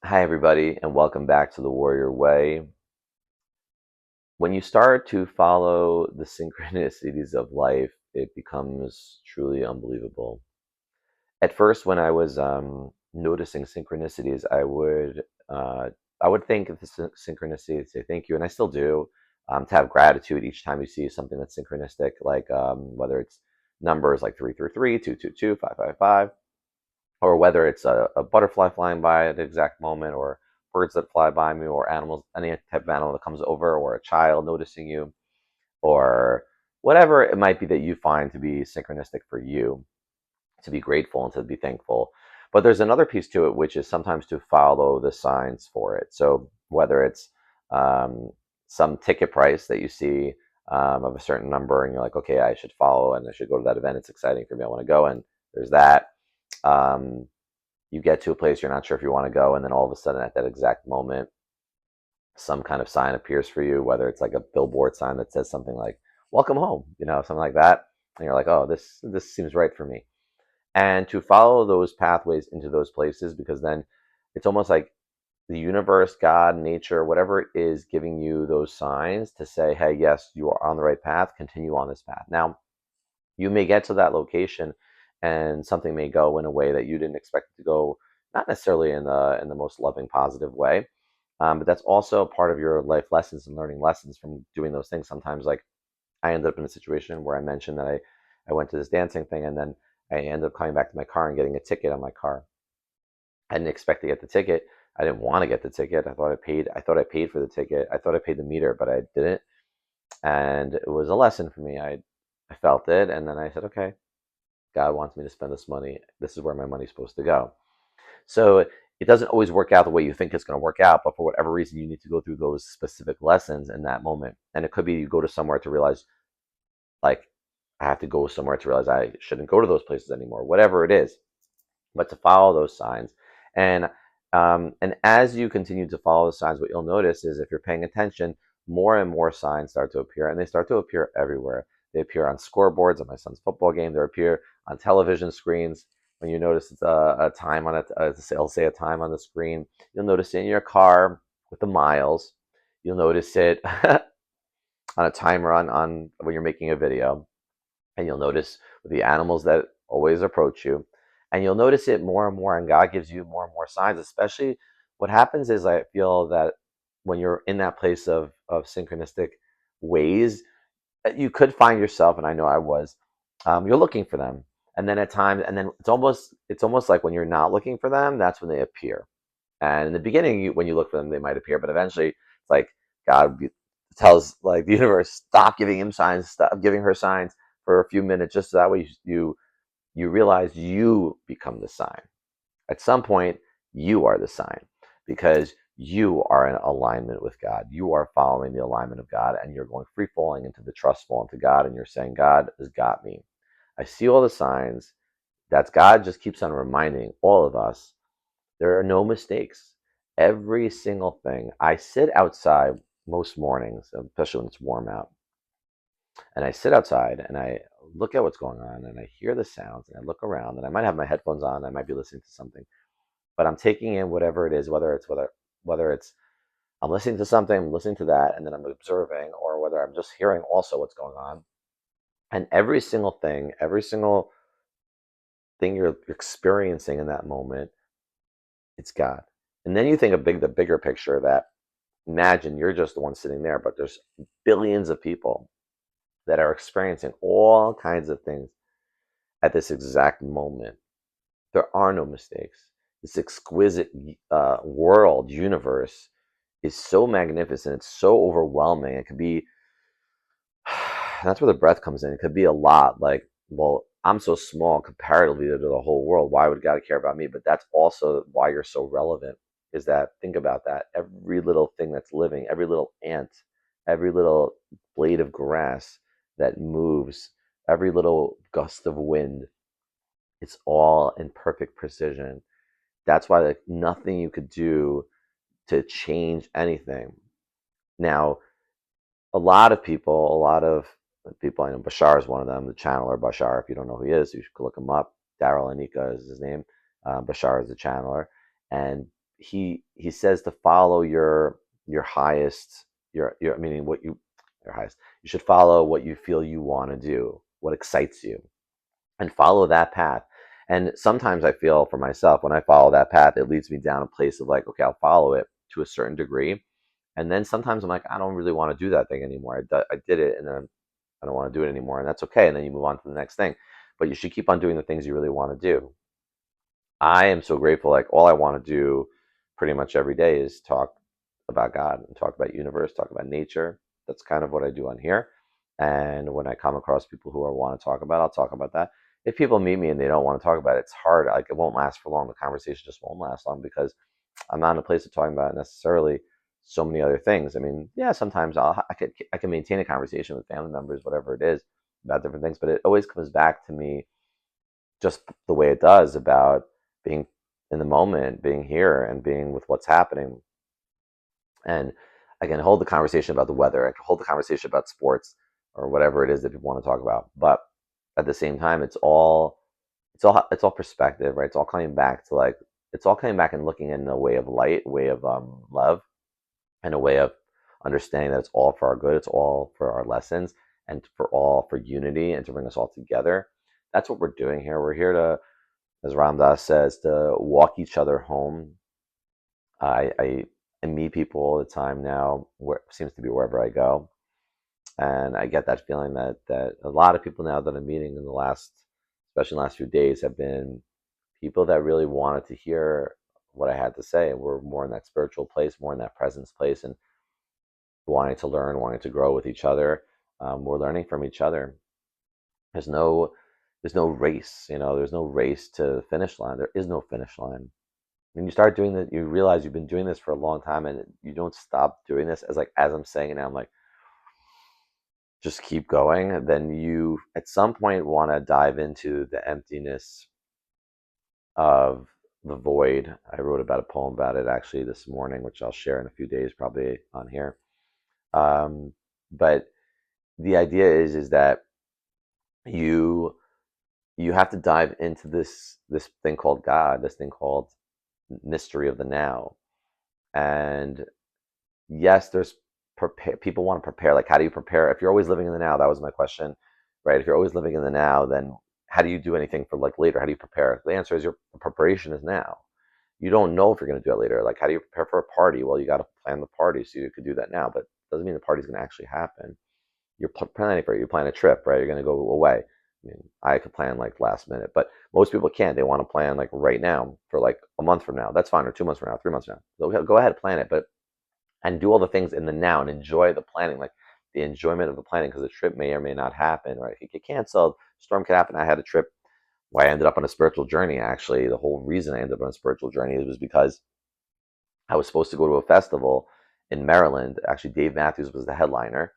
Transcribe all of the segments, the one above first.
Hi, everybody, and welcome back to the Warrior Way. When you start to follow the synchronicities of life, it becomes truly unbelievable. At first, when I was noticing synchronicities, I would think of the synchronicity to say thank you, and I still do. To have gratitude each time you see something that's synchronistic, like whether it's numbers like 333, 222, 555, or whether it's a butterfly flying by at the exact moment, or birds that fly by me, or animals, any type of animal that comes over, or a child noticing you, or whatever it might be that you find to be synchronistic for you, to be grateful and to be thankful. But there's another piece to it, which is sometimes to follow the signs for it. So whether it's um, some ticket price that you see of a certain number, and you're like, okay, I should follow and I should go to that event. It's exciting for me. I want to go. And there's that. Um, you get to a place you're not sure if you want to go, and then all of a sudden, at that exact moment, some kind of sign appears for you, whether it's like a billboard sign that says something like "Welcome home," something like that, and you're like, "Oh, this seems right for me." And to follow those pathways into those places, because then it's almost like the universe, God, nature, whatever it is, giving you those signs to say, "Hey, yes, you are on the right path. Continue on this path." Now, you may get to that location and something may go in a way that you didn't expect it to go, not necessarily in the most loving, positive way. But that's also part of your life lessons and learning lessons from doing those things. Sometimes, like, I ended up in a situation where I mentioned that I went to this dancing thing, and then I ended up coming back to my car and getting a ticket on my car. I didn't expect to get the ticket. I didn't want to get the ticket. I thought I paid for the ticket. I thought I paid the meter, but I didn't. And it was a lesson for me. I felt it, and then I said, okay, God wants me to spend this money. This is where my money's supposed to go. So it doesn't always work out the way you think it's going to work out, but for whatever reason, you need to go through those specific lessons in that moment. And it could be you go to somewhere to realize, like, I have to go somewhere to realize I shouldn't go to those places anymore, whatever it is, but to follow those signs. And as you continue to follow the signs, what you'll notice is, if you're paying attention, more and more signs start to appear, and they start to appear everywhere. They appear on scoreboards at my son's football game. They appear on television screens. When you notice it's a time on it, it'll say a time on the screen. You'll notice it in your car with the miles. You'll notice it on a timer on when you're making a video, and you'll notice with the animals that always approach you, and you'll notice it more and more, and God gives you more and more signs. Especially, what happens is, I feel that when you're in that place of synchronistic ways, you could find yourself, and I know I was, you're looking for them, and then at times, and then it's almost like when you're not looking for them, that's when they appear. And in the beginning, when you look for them, they might appear, but eventually, it's like God tells, like, the universe, stop giving him signs, stop giving her signs for a few minutes, just so that way you realize you become the sign. At some point, you are the sign, because you are in alignment with God. You are following the alignment of God, and you're going free falling into the trust fall into God, and you're saying, God has got me. I see all the signs. That's God just keeps on reminding all of us there are no mistakes. Every single thing. I sit outside most mornings, especially when it's warm out, and I sit outside and I look at what's going on, and I hear the sounds, and I look around, and I might have my headphones on, I might be listening to something, but I'm taking in whatever it is, whether it's I'm listening to something, I'm listening to that, and then I'm observing, or whether I'm just hearing also what's going on. And every single thing you're experiencing in that moment, it's God. And then you think of the bigger picture, that imagine you're just the one sitting there, but there's billions of people that are experiencing all kinds of things at this exact moment. There are no mistakes. This exquisite world, universe, is so magnificent. It's so overwhelming. It could be, that's where the breath comes in. It could be a lot. Like, well, I'm so small comparatively to the whole world. Why would God care about me? But that's also why you're so relevant. Is that, think about that. Every little thing that's living, every little ant, every little blade of grass that moves, every little gust of wind, it's all in perfect precision. That's why, like, nothing you could do to change anything. Now, a lot of people, I know Bashar is one of them, the channeler Bashar. If you don't know who he is, you should look him up. Daryl Anika is his name. Bashar is the channeler. And he says to follow your highest, your meaning what your highest, you should follow what you feel you want to do, what excites you, and follow that path. And sometimes I feel for myself, when I follow that path, it leads me down a place of like, okay, I'll follow it to a certain degree. And then sometimes I'm like, I don't really want to do that thing anymore. I did it, and then I don't want to do it anymore. And that's okay. And then you move on to the next thing. But you should keep on doing the things you really want to do. I am so grateful. Like, all I want to do pretty much every day is talk about God and talk about universe, talk about nature. That's kind of what I do on here. And when I come across people who I want to talk about, I'll talk about that. If people meet me and they don't want to talk about it, it's hard. Like, it won't last for long. The conversation just won't last long because I'm not in a place of talking about necessarily so many other things. I mean, yeah, sometimes I can maintain a conversation with family members, whatever it is, about different things, but it always comes back to me just the way it does about being in the moment, being here, and being with what's happening. And I can hold the conversation about the weather. I can hold the conversation about sports or whatever it is that people want to talk about. But at the same time, it's all perspective, right? It's all coming back to like it's all coming back and looking in a way of light, way of love, and a way of understanding that it's all for our good. It's all for our lessons, and for unity, and to bring us all together. That's what we're doing here. We're here to, as Ram Dass says, to walk each other home. I meet people all the time now, where seems to be wherever I go, and I get that feeling that a lot of people now that I'm meeting in the last, especially in the last few days, have been people that really wanted to hear what I had to say, and we're more in that spiritual place, more in that presence place, and wanting to learn, wanting to grow with each other. We're learning from each other. There's no there's no race, there's no race to the finish line. There is no finish line. When you start doing that, you realize you've been doing this for a long time, and you don't stop doing this. As I'm saying it now, I'm like, just keep going. Then you at some point want to dive into the emptiness of the void. I wrote about a poem about it actually this morning, which I'll share in a few days, probably on here. Um, but the idea is that you you have to dive into this thing called God, this thing called mystery of the now. And yes, there's prepare. People want to prepare. Like, how do you prepare? If you're always living in the now, that was my question, right? If you're always living in the now, then how do you do anything for like later? How do you prepare? The answer is your preparation is now. You don't know if you're going to do it later. Like, how do you prepare for a party? Well, you got to plan the party so you could do that now, but it doesn't mean the party's going to actually happen. You're planning for it. You plan a trip, right? You're going to go away. I mean, I could plan like last minute, but most people can't. They want to plan like right now for like a month from now. That's fine, or 2 months from now, 3 months from now. So go ahead, plan it, but and do all the things in the now and enjoy the planning, like the enjoyment of the planning, because the trip may or may not happen, right? If it get canceled, storm could happen. I had a trip where I ended up on a spiritual journey. Actually, the whole reason I ended up on a spiritual journey was because I was supposed to go to a festival in Maryland. Actually, Dave Matthews was the headliner,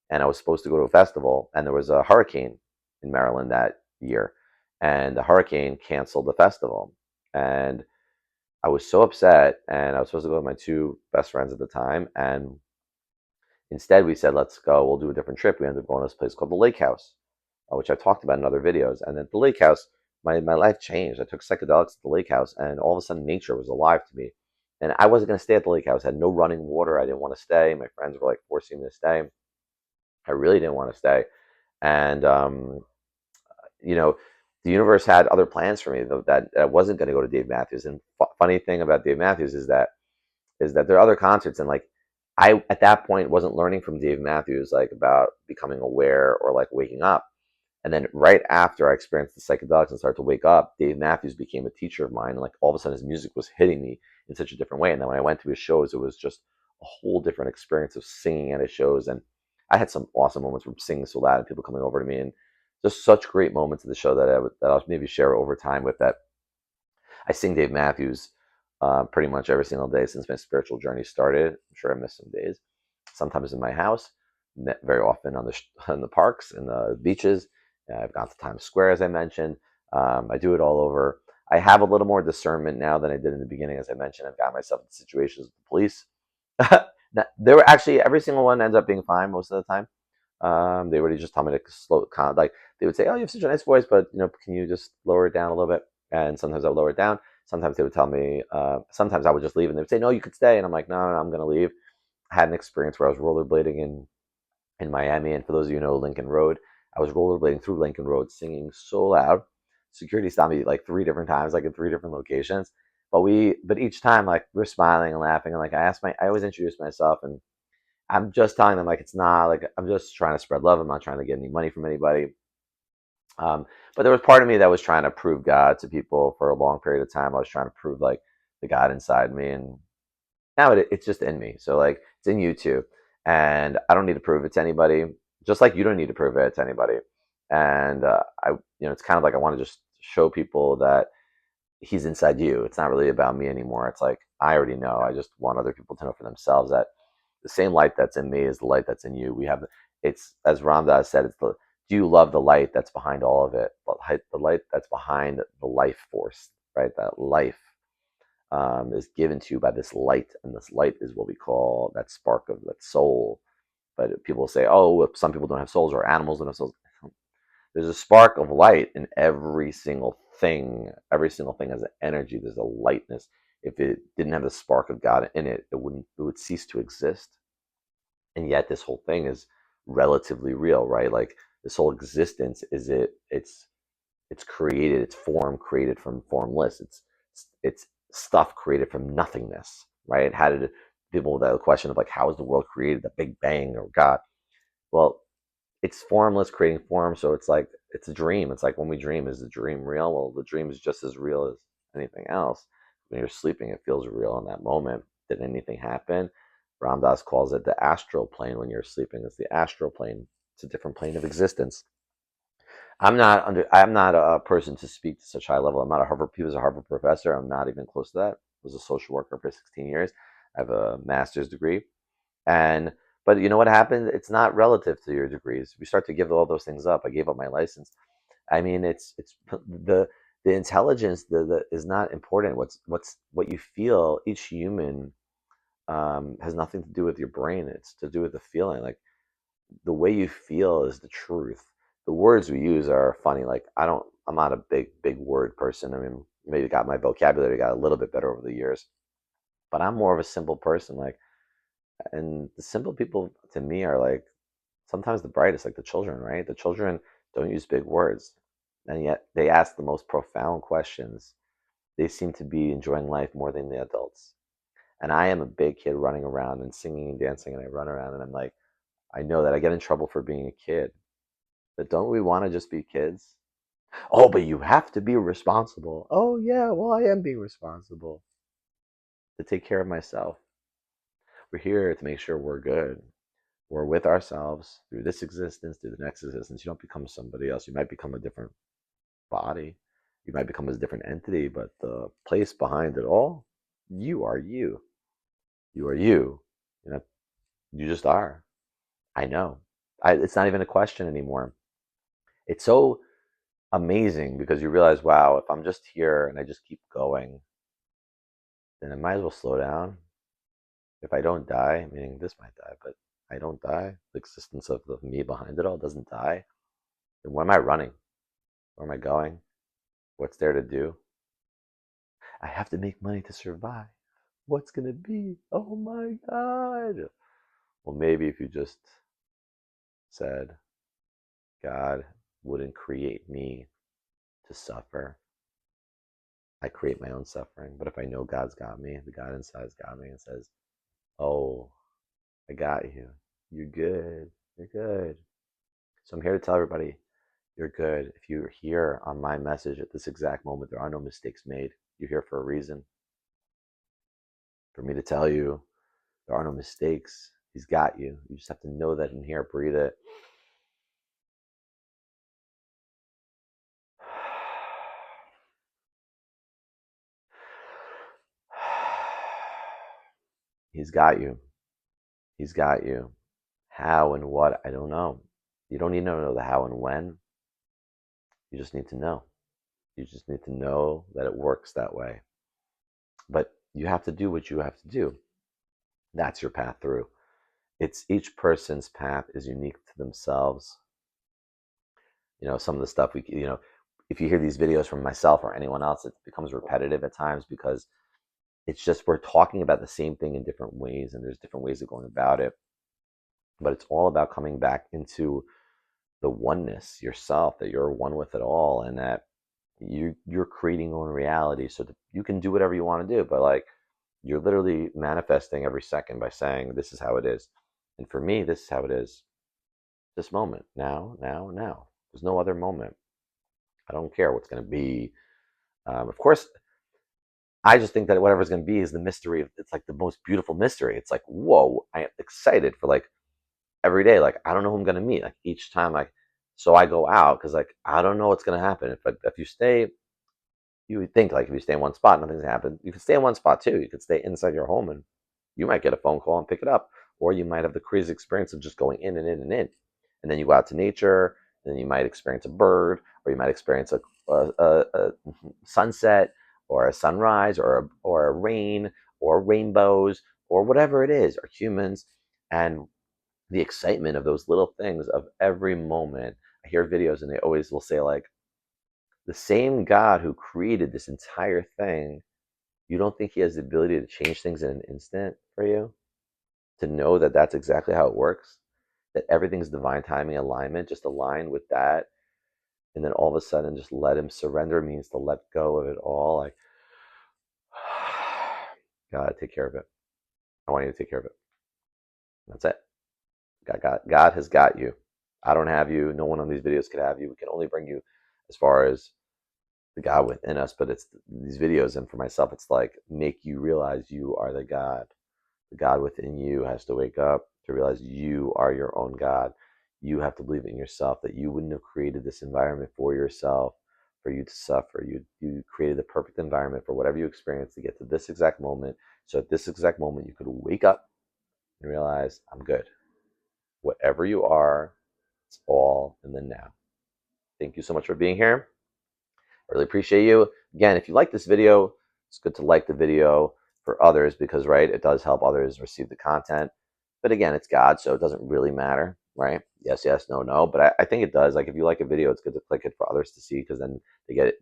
and I was supposed to go to a festival, and there was a hurricane in Maryland that year, and the hurricane canceled the festival. And I was so upset, and I was supposed to go with my two best friends at the time, and instead we said, let's go, we'll do a different trip. We ended up going to this place called the Lake House, which I've talked about in other videos. And at the Lake House, my life changed. I took psychedelics at the Lake House, and all of a sudden nature was alive to me. And I wasn't going to stay at the lake house. I had no running water. I didn't want to stay. My friends were like forcing me to stay. I really didn't want to stay. And, you know, the universe had other plans for me, though, that I wasn't going to go to Dave Matthews. And funny thing about Dave Matthews is that there are other concerts, and like I at that point wasn't learning from Dave Matthews like about becoming aware or like waking up. And then right after I experienced the psychedelics and started to wake up, Dave Matthews became a teacher of mine, and like all of a sudden his music was hitting me in such a different way. And then when I went to his shows, it was just a whole different experience of singing at his shows. And I had some awesome moments from singing so loud and people coming over to me, and just such great moments of the show that I'll maybe share over time with that. I sing Dave Matthews pretty much every single day since my spiritual journey started. I'm sure I missed some days. Sometimes in my house, very often on the in the parks and the beaches. I've gone to Times Square, as I mentioned. I do it all over. I have a little more discernment now than I did in the beginning, as I mentioned. I've got myself in situations with the police. They were actually every single one ends up being fine most of the time. They would just tell me to like they would say, "Oh, you have such a nice voice, but can you just lower it down a little bit?" And sometimes I'll lower it down. Sometimes they would tell me, sometimes I would just leave and they would say, no, you could stay. And I'm like, no, no, no, I'm going to leave. I had an experience where I was rollerblading in Miami. And for those of you who know Lincoln Road, I was rollerblading through Lincoln Road singing so loud. Security stopped me like 3 different times, like in 3 different locations. But each time, like we're smiling and laughing. And like I always introduce myself and I'm just telling them like it's not like I'm just trying to spread love. I'm not trying to get any money from anybody. But there was part of me that was trying to prove God to people for a long period of time. I was trying to prove like the God inside me, and now it's just in me. So like it's in you too, and I don't need to prove it to anybody. Just like you don't need to prove it to anybody. And it's kind of like I want to just show people that He's inside you. It's not really about me anymore. It's like I already know. I just want other people to know for themselves that the same light that's in me is the light that's in you. We have it's as Ram Dass said. It's the do you love the light that's behind all of it? The light that's behind the life force, right? That life is given to you by this light, and this light is what we call that spark of that soul. But people say, oh, some people don't have souls, or animals don't have souls. There's a spark of light in every single thing. Every single thing has an energy. There's a lightness. If it didn't have the spark of God in it, it would cease to exist. And yet, this whole thing is relatively real, right? Like this whole existence it's created. It's form created from formless. It's stuff created from nothingness, right? How did people that question of like how is the world created? The Big Bang or God? Well, it's formless creating form, so it's like it's a dream. It's like when we dream, is the dream real? Well, the dream is just as real as anything else. When you're sleeping, it feels real in that moment. Did anything happen? Ram Dass calls it the astral plane. When you're sleeping, it's the astral plane. It's a different plane of existence. I'm not a person to speak to such high level. I'm not a Harvard. He was a Harvard professor. I'm not even close to that. I was a social worker for 16 years. I have a master's degree. And but you know what happened? It's not relative to your degrees. We start to give all those things up. I gave up my license. I mean, it's the intelligence the is not important. What you feel. Each human has nothing to do with your brain. It's to do with the feeling. Like the way you feel is the truth. The words we use are funny. Like I'm not a big word person. I mean, maybe got my vocabulary got a little bit better over the years, but I'm more of a simple person. Like, and the simple people to me are like sometimes the brightest, like the children, right? The children don't use big words, and yet they ask the most profound questions. They seem to be enjoying life more than the adults. And I am a big kid running around and singing and dancing, and I run around and I'm like, I know that I get in trouble for being a kid, but don't we want to just be kids? Oh, but you have to be responsible. Oh, yeah, well, I am being responsible to take care of myself. We're here to make sure we're good. We're with ourselves through this existence, through the next existence. You don't become somebody else. You might become a different body. You might become a different entity, but the place behind it all, you are you. You are you. You know, you just are. I know. It's not even a question anymore. It's so amazing because you realize, wow, if I'm just here and I just keep going, then I might as well slow down. If I don't die, meaning this might die, but I don't die, the existence of the me behind it all doesn't die, then where am I running? Where am I going? What's there to do? I have to make money to survive. What's going to be? Oh my God. Well, maybe if you just said, God wouldn't create me to suffer. I create my own suffering. But if I know God's got me, the God inside's got me and says, oh, I got you. You're good. You're good. So I'm here to tell everybody you're good. If you're here on my message at this exact moment, there are no mistakes made. You're here for a reason. For me to tell you there are no mistakes. He's got you. You just have to know that in here, breathe it. He's got you. He's got you. How and what, I don't know. You don't need to know the how and when. You just need to know. You just need to know that it works that way. But you have to do what you have to do. That's your path through. It's each person's path is unique to themselves. Some of the stuff if you hear these videos from myself or anyone else, it becomes repetitive at times because it's just we're talking about the same thing in different ways, and there's different ways of going about it. But it's all about coming back into the oneness yourself, that you're one with it all, and that you're creating your own reality so that you can do whatever you want to do. But like you're literally manifesting every second by saying, this is how it is. And for me, this is how it is. This moment, now, now, now. There's no other moment. I don't care what's going to be. Of course, I just think that whatever's going to be is the mystery. It's like the most beautiful mystery. It's like, whoa, I am excited for like every day. Like, I don't know who I'm going to meet. Like each time, like, so I go out because like, I don't know what's going to happen. If you stay, you would think like if you stay in one spot, nothing's happen. You could stay in one spot too. You could stay inside your home and you might get a phone call and pick it up, or you might have the crazy experience of just going in and in and in, and then you go out to nature, and then you might experience a bird, or you might experience a sunset, or a sunrise, or a rain, or rainbows, or whatever it is, or humans, and the excitement of those little things of every moment. I hear videos and they always will say like, the same God who created this entire thing, you don't think he has the ability to change things in an instant for you? To know that that's exactly how it works, that everything's divine timing alignment, just align with that, and then all of a sudden just let him. Surrender means to let go of it all. Like, God, take care of it. I want you to take care of it. That's it. God has got you. I don't have you. No one on these videos could have you. We can only bring you as far as the God within us, but it's these videos, and for myself, it's like make you realize you are the God. The God within you has to wake up to realize you are your own God. You have to believe in yourself that you wouldn't have created this environment for yourself, for you to suffer. You created the perfect environment for whatever you experience to get to this exact moment. So at this exact moment, you could wake up and realize, I'm good. Whatever you are, it's all in the now. Thank you so much for being here. I really appreciate you. Again, if you like this video, it's good to like the video for others because, right, it does help others receive the content. But again, it's God, so it doesn't really matter, right? Yes, yes, no, no. But I think it does. Like if you like a video, it's good to click it for others to see because then they get it.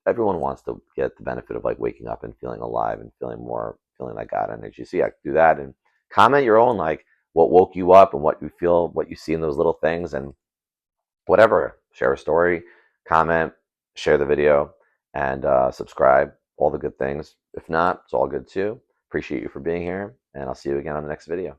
Everyone wants to get the benefit of like waking up and feeling alive and feeling like God energy. So yeah, do that and comment your own, like what woke you up and what you feel, what you see in those little things, and whatever. Share a story, comment, share the video, and subscribe. All the good things. If not, it's all good too. Appreciate you for being here, and I'll see you again on the next video.